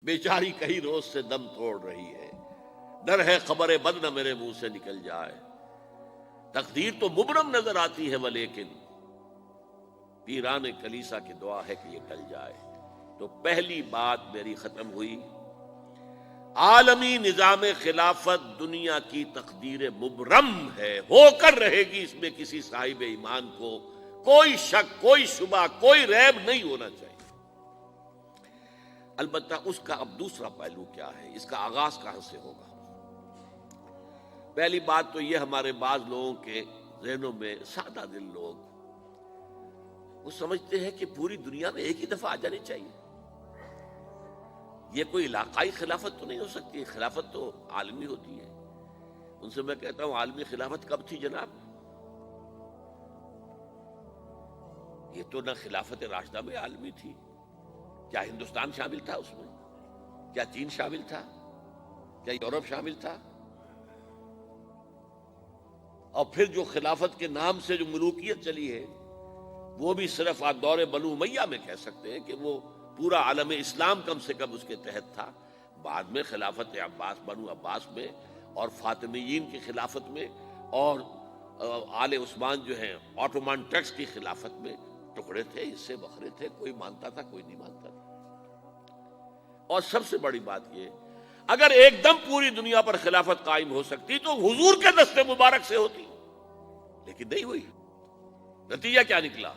بیچاری کئی روز سے دم توڑ رہی ہے، ڈر ہے خبر بد نہ میرے منہ سے نکل جائے، تقدیر تو مبرم نظر آتی ہے ولیکن پیران کلیسا کی دعا ہے کہ یہ ٹل جائے۔ تو پہلی بات میری ختم ہوئی، عالمی نظام خلافت دنیا کی تقدیر مبرم ہے، ہو کر رہے گی، اس میں کسی صاحب ایمان کو کوئی شک، کوئی شبہ، کوئی ریب نہیں ہونا چاہیے۔ البتہ اس کا اب دوسرا پہلو کیا ہے، اس کا آغاز کہاں سے ہوگا؟ پہلی بات تو یہ، ہمارے بعض لوگوں کے ذہنوں میں، سادہ دل لوگ وہ سمجھتے ہیں کہ پوری دنیا میں ایک ہی دفعہ آ جانی چاہیے۔ یہ کوئی علاقائی خلافت تو نہیں ہو سکتی، خلافت تو عالمی ہوتی ہے۔ ان سے میں کہتا ہوں عالمی خلافت کب تھی جناب؟ یہ تو نہ خلافت راشدہ میں عالمی تھی، کیا ہندوستان شامل تھا اس میں؟ کیا چین شامل تھا؟ کیا یورپ شامل تھا؟ اور پھر جو خلافت کے نام سے جو ملوکیت چلی ہے، وہ بھی صرف آپ دور بنو امیہ میں کہہ سکتے ہیں کہ وہ پورا عالم اسلام کم سے کم اس کے تحت تھا۔ بعد میں خلافت عباس، بنو عباس میں، اور فاطمیین کی خلافت میں، اور آل عثمان جو ہیں آٹومان ٹرکس کی خلافت میں ٹکڑے تھے، حصے بکھرے تھے، کوئی مانتا تھا، کوئی نہیں مانتا تھا۔ اور سب سے بڑی بات یہ، اگر ایک دم پوری دنیا پر خلافت قائم ہو سکتی تو حضور کے دست مبارک سے ہوتی، لیکن نہیں ہوئی۔ نتیجہ کیا نکلا؟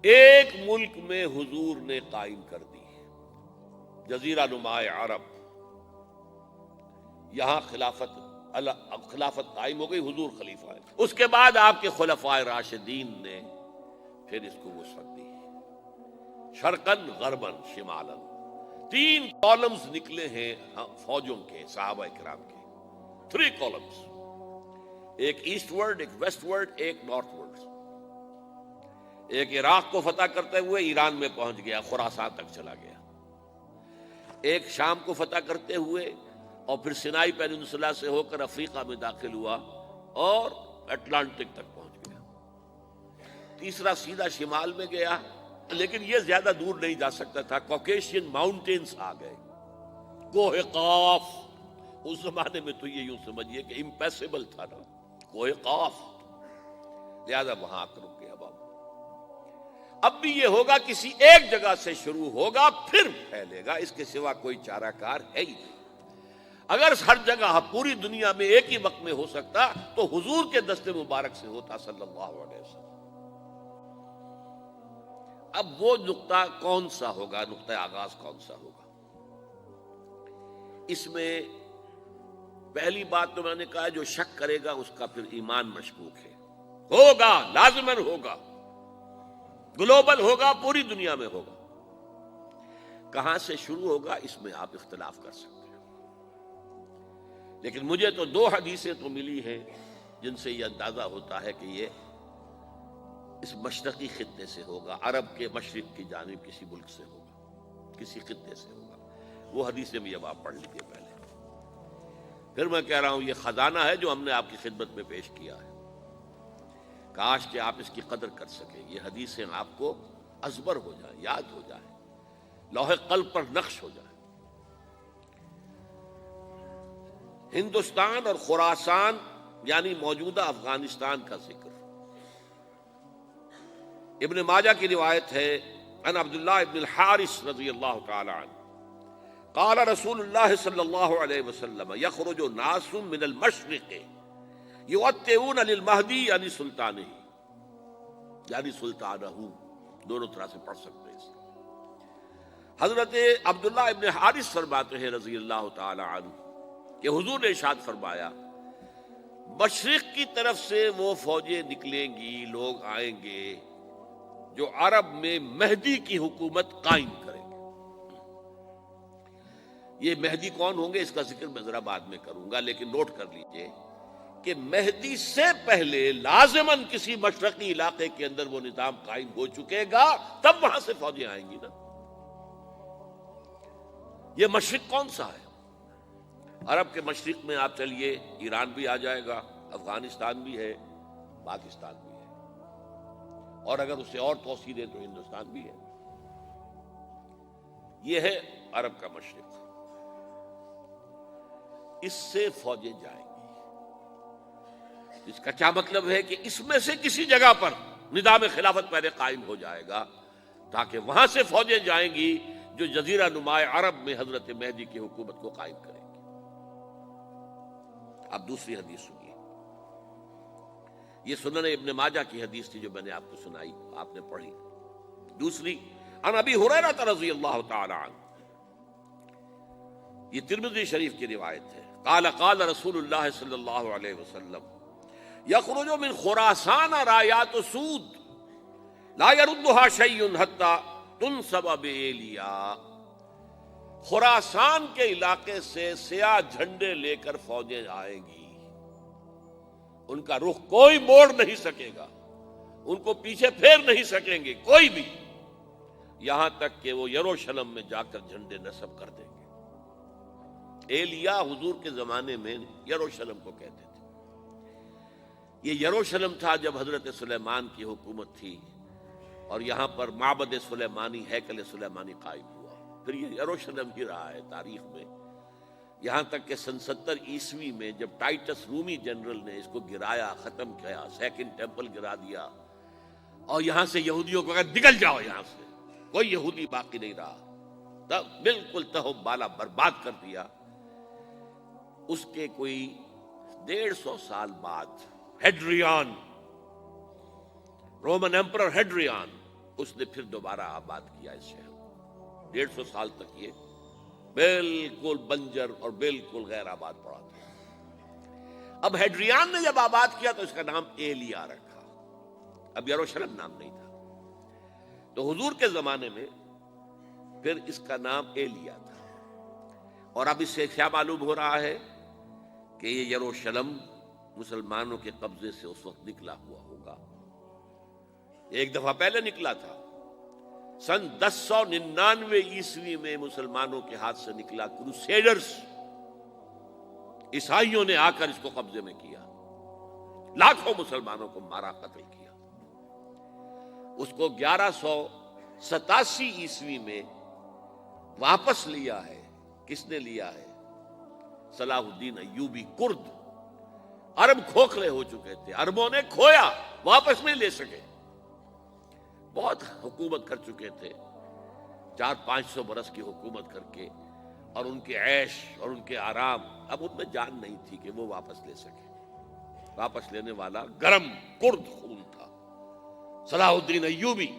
ایک ملک میں حضور نے قائم کر دی، جزیرہ نما عرب، یہاں خلافت قائم ہو گئی، حضور خلیفہ ہے۔ اس کے بعد آپ کے خلفائے راشدین نے پھر اس کو وسعت دی، شرقاً غرباً شمالاً، 3 کالمز نکلے ہیں فوجوں کے، صحابہ کرام کے، 3 کالمز، ایک ایسٹ ورڈ، ایک ویسٹ ورڈ، ایک نارتھ ورڈ۔ ایک عراق کو فتح کرتے ہوئے ایران میں پہنچ گیا، خراسان تک چلا گیا، ایک شام کو فتح کرتے ہوئے اور پھر سینائی پیننسولا سے ہو کر افریقہ میں داخل ہوا اور اٹلانٹک تک پہنچ گیا، تیسرا سیدھا شمال میں گیا، لیکن یہ زیادہ دور نہیں جا سکتا تھا، کوکیشین ماؤنٹینز آ گئے، کوہ قاف، اس زمانے میں تو یہ یوں سمجھیے کہ امپیسیبل تھا نا، کوہ قاف، لہذا وہاں آ کر رک گیا۔ اب بھی یہ ہوگا، کسی ایک جگہ سے شروع ہوگا پھر پھیلے گا، اس کے سوا کوئی چارہ کار ہے ہی نہیں۔ اگر ہر جگہ پوری دنیا میں ایک ہی وقت میں ہو سکتا تو حضور کے دست مبارک سے ہوتا صلی اللہ علیہ وسلم۔ اب وہ نقطہ کون سا ہوگا، نقطہ آغاز کون سا ہوگا؟ اس میں پہلی بات تو میں نے کہا، جو شک کرے گا اس کا پھر ایمان مشکوک ہے، ہوگا، لازماً ہوگا، گلوبل ہوگا، پوری دنیا میں ہوگا۔ کہاں سے شروع ہوگا اس میں آپ اختلاف کر سکتے ہیں، لیکن مجھے تو 2 حدیثیں تو ملی ہیں جن سے یہ اندازہ ہوتا ہے کہ یہ اس مشرقی خطے سے ہوگا، عرب کے مشرق کی جانب کسی ملک سے ہوگا، کسی خطے سے ہوگا۔ وہ حدیثیں بھی اب آپ پڑھ لیجیے پہلے، پھر میں کہہ رہا ہوں یہ خزانہ ہے جو ہم نے آپ کی خدمت میں پیش کیا ہے، کاش کہ آپ اس کی قدر کر سکیں، یہ حدیثیں آپ کو ازبر ہو جائیں، یاد ہو جائیں، لوح قلب پر نقش ہو جائیں۔ ہندوستان اور خراسان یعنی موجودہ افغانستان کا ذکر ابن ماجہ کی روایت ہے، عن عبداللہ ابن الحارث رضی اللہ تعالی عنہ قال رسول اللہ صلی اللہ علیہ وسلم یخرج ناس من المشرق یوطئون للمہدی یعنی سلطانہ، یعنی سلطانہ، دونوں طرح سے پڑھ سکتے ہیں۔ حضرت عبداللہ ابن حارث فرماتے ہیں رضی اللہ تعالی عنہ کہ حضور نے ارشاد فرمایا، مشرق کی طرف سے وہ فوجیں نکلیں گی، لوگ آئیں گے جو عرب میں مہدی کی حکومت قائم کریں گے۔ یہ مہدی کون ہوں گے اس کا ذکر میں ذرا بعد میں کروں گا، لیکن نوٹ کر لیجئے کہ مہدی سے پہلے لازماً کسی مشرقی علاقے کے اندر وہ نظام قائم ہو چکے گا، تب وہاں سے فوجیں آئیں گی نا۔ یہ مشرق کون سا ہے؟ عرب کے مشرق میں آپ چلیے، ایران بھی آ جائے گا، افغانستان بھی ہے، پاکستان بھی ہے، اور اگر اسے اور توسیع دیں تو ہندوستان بھی ہے۔ یہ ہے عرب کا مشرق، اس سے فوجیں جائیں گی۔ اس کا کیا مطلب ہے کہ اس میں سے کسی جگہ پر نظام خلافت پہلے قائم ہو جائے گا، تاکہ وہاں سے فوجیں جائیں گی جو جزیرہ نما عرب میں حضرت مہدی کی حکومت کو قائم کریں گی۔ اب دوسری حدیث سنیے، یہ سنن ابن ماجہ کی حدیث تھی جو میں نے آپ کو سنائی، آپ نے پڑھی۔ دوسری، عن ابی ہریرہ رضی اللہ تعالی عنہ، یہ ترمذی شریف کی روایت ہے، قال قال رسول اللہ صلی اللہ علیہ وسلم یخرج من خراسان رایات سود لا يردها شیء حتی تنصب بإیلیا، خراسان کے علاقے سے سیاہ جھنڈے لے کر فوجیں آئیں گی، ان کا رخ کوئی موڑ نہیں سکے گا، ان کو پیچھے پھیر نہیں سکیں گے کوئی بھی، یہاں تک کہ وہ یروشلم میں جا کر جھنڈے نصب کر دیں گے۔ ایلیا حضور کے زمانے میں یروشلم کو کہتے تھے۔ یہ یروشلم تھا جب حضرت سلیمان کی حکومت تھی اور یہاں پر معبد سلیمانی، ہیکل سلیمانی قائم ہوا، پھر یہ یروشلم ہی رہا ہے تاریخ میں، یہاں تک کہ سن 70 عیسوی میں جب ٹائٹس رومی جنرل نے اس کو گرایا، ختم کیا، سیکنڈ ٹیمپل گرا دیا، اور یہاں سے یہودیوں کو کہا نکل جاؤ یہاں سے، کوئی یہودی باقی نہیں رہا، تب بالکل تہو بالا برباد کر دیا۔ اس کے کوئی 150 سال بعد ہیڈریان، رومن ایمپرر ہیڈریان، اس نے پھر دوبارہ آباد کیا اس شہر کو۔ 150 سال تک یہ بالکل بنجر اور بالکل غیر آباد پڑا تھا۔ اب ہیڈریان نے جب آباد کیا تو اس کا نام ایلیا رکھا، اب یروشلم نام نہیں تھا، تو حضور کے زمانے میں پھر اس کا نام ایلیا تھا۔ اور اب اس سے کیا معلوم ہو رہا ہے کہ یہ یروشلم مسلمانوں کے قبضے سے اس وقت نکلا ہوا ہوگا، ایک دفعہ پہلے نکلا تھا، سن 1099 عیسوی میں مسلمانوں کے ہاتھ سے نکلا، کروسیڈرز عیسائیوں نے آ کر اس کو قبضے میں کیا، لاکھوں مسلمانوں کو مارا، قتل کیا۔ اس کو 1187 عیسوی میں واپس لیا ہے، کس نے لیا ہے؟ صلاح الدین ایوبی کرد۔ عرب کھوکھلے ہو چکے تھے، عربوں نے کھویا، واپس نہیں لے سکے، بہت حکومت کر چکے تھے، 400-500 برس کی حکومت کر کے، اور ان کے عیش اور ان کے آرام، اب ان میں جان نہیں تھی کہ وہ واپس لے سکے۔ واپس لینے والا گرم کرد خون تھا، صلاح الدین ایوبی۔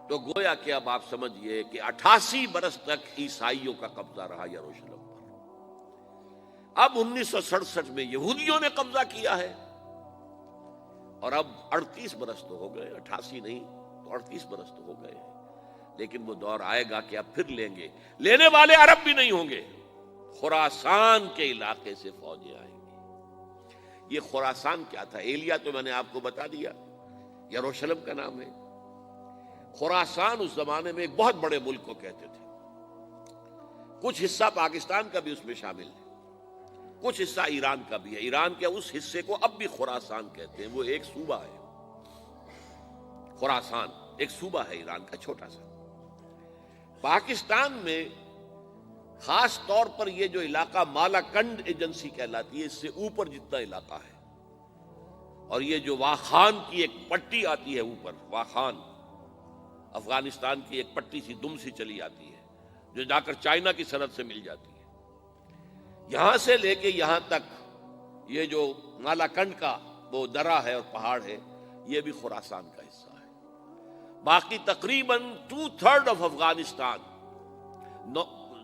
تو گویا کہ اب آپ سمجھئے کہ 88 برس تک عیسائیوں کا قبضہ رہا یروشلم پر۔ اب 1967 میں یہودیوں نے قبضہ کیا ہے، اور اب 38 برس تو ہو گئے، 88 نہیں تو 38 برس تو ہو گئے، لیکن وہ دور آئے گا کہ اب پھر لیں گے، لینے والے عرب بھی نہیں ہوں گے، خراسان کے علاقے سے فوجیں آئیں گی۔ یہ خراسان کیا تھا؟ ایلیا تو میں نے آپ کو بتا دیا، یروشلم کا نام ہے۔ خراسان اس زمانے میں ایک بہت بڑے ملک کو کہتے تھے، کچھ حصہ پاکستان کا بھی اس میں شامل ہے، کچھ حصہ ایران کا بھی ہے، ایران کے اس حصے کو اب بھی خراسان کہتے ہیں، وہ ایک صوبہ ہے، خراسان ایک صوبہ ہے ایران کا چھوٹا سا۔ پاکستان میں خاص طور پر یہ جو علاقہ مالا کنڈ ایجنسی کہلاتی ہے، اس سے اوپر جتنا علاقہ ہے، اور یہ جو واخان کی ایک پٹی آتی ہے اوپر، واخان افغانستان کی ایک پٹی سی دم سی چلی آتی ہے جو جا کر چائنا کی سرحد سے مل جاتی ہے، یہاں سے لے کے یہاں تک یہ جو مالا کنڈ کا وہ درہ ہے اور پہاڑ ہے، یہ بھی خراسان کا حصہ ہے۔ باقی تقریباً 2/3 آف افغانستان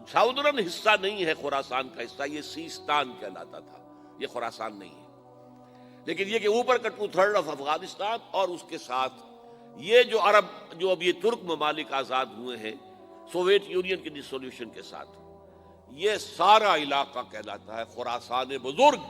ساؤدرن حصہ نہیں ہے خراسان کا حصہ، یہ سیستان کہلاتا تھا، یہ خراسان نہیں ہے، لیکن یہ کہ اوپر کا 2/3 آف افغانستان، اور اس کے ساتھ یہ جو عرب، جو اب یہ ترک ممالک آزاد ہوئے ہیں سوویت یونین کی ڈسولوشن کے ساتھ، یہ سارا علاقہ کہلاتا ہے خراسان بزرگ۔